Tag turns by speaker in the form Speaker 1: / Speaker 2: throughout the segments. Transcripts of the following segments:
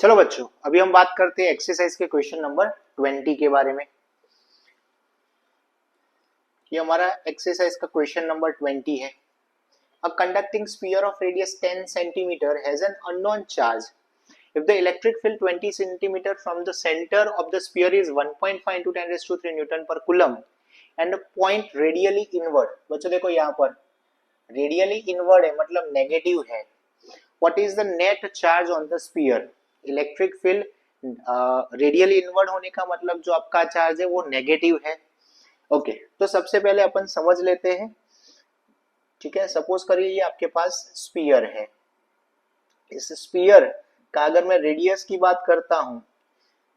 Speaker 1: चलो बच्चों, अभी हम बात करते हैं एक्सरसाइज के क्वेश्चन नंबर 20 के बारे में। ये हमारा एक्सरसाइज का क्वेश्चन नंबर 20 है। A conducting sphere of radius 10 cm has an unknown charge. If the electric field 20 cm from the center of the sphere is 1.5 into 10 raised to 3 Newton per coulomb and a point radially inward, बच्चों देखो यहाँ पर radially inward है मतलब negative है। What is the net charge on the sphere? Electric field radially inward होने का मतलब जो आपका चार्ज है वो नेगेटिव है। ओके, तो सबसे पहले अपन समझ लेते हैं। ठीक है, सपोज करिए ये आपके पास स्फीयर है। इस स्फीयर का अगर मैं रेडियस की बात करता हूं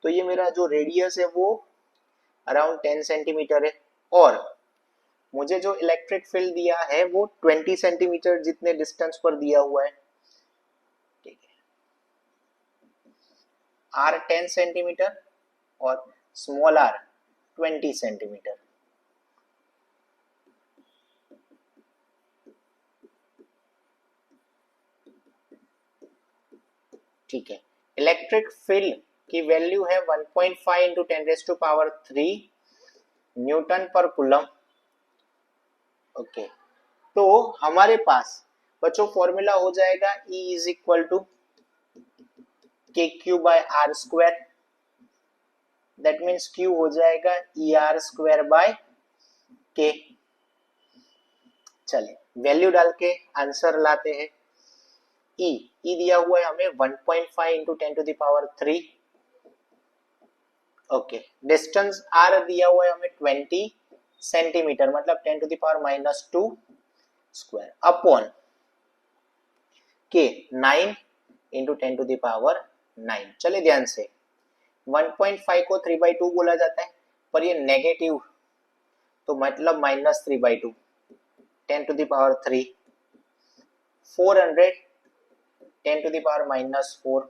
Speaker 1: तो ये मेरा जो रेडियस है वो अराउंड 10 सेंटीमीटर है और मुझे जो इलेक्ट्रिक फील्ड दिया है वो 20 सेंटीमीटर जितने डिस्टेंस पर दिया हुआ है। आर 10 सेंटीमीटर और स्मॉल आर 20 सेंटीमीटर। ठीक है, इलेक्ट्रिक फील्ड की वैल्यू है 1.5 into 10 raise to power 3 newton पर कूलम। ओके, तो हमारे पास बच्चों फॉर्मूला हो जाएगा E is equal to K Q by R square. That means Q हो जाएगा ई आर स्क्वायर बाय के। चलिए वैल्यू डाल के आंसर लाते हैं। ई दिया हुआ है हमें 1.5 into 10 to the power 3। Okay, distance R दिया हुआ है हमें 20 सेंटीमीटर मतलब 10 to the power -2 square upon K 9 into 10 to the power 9। चलिए ध्यान से, 1.5 को 3/2 बोला जाता है पर ये नेगेटिव तो मतलब -3/2, 10 to the power 3, 400 10 to the power -4,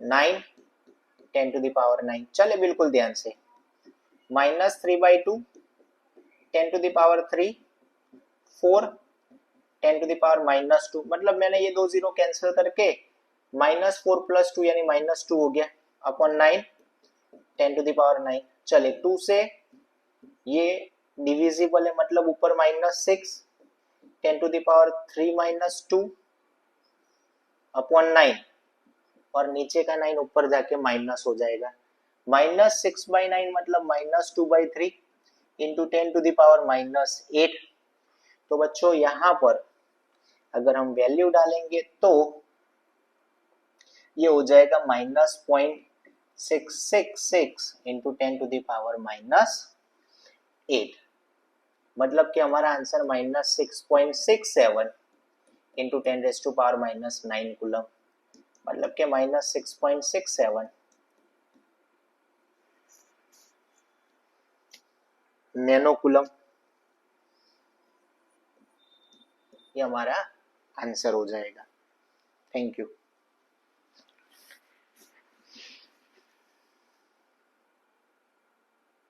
Speaker 1: 9 10 to the power 9। चले बिल्कुल ध्यान से, -3/2 10 to the power 3, 4 10 to the power -2 मतलब मैंने ये दो जीरो कैंसिल करके -4 + 2 यानी -2 हो गया अपॉन 9 10 टू द पावर 9। चले 2 से ये डिविजिबल है मतलब ऊपर -6 10 टू द पावर 3 - 2 अपॉन 9 और नीचे का 9 ऊपर जाके माइनस हो जाएगा। -6/9 मतलब -2/3 इंटू 10 टू द पावर -8। तो बच्चों यहाँ पर अगर हम वैल्यू डालेंगे तो ये हो जाएगा -0.666 इंटू 10 टू द पावर -8 मतलब कि हमारा answer -6.67 into 10 raise to power -9 coulomb मतलब कि -6.67 नैनो कूलम। ये हमारा आंसर हो जाएगा। Thank you.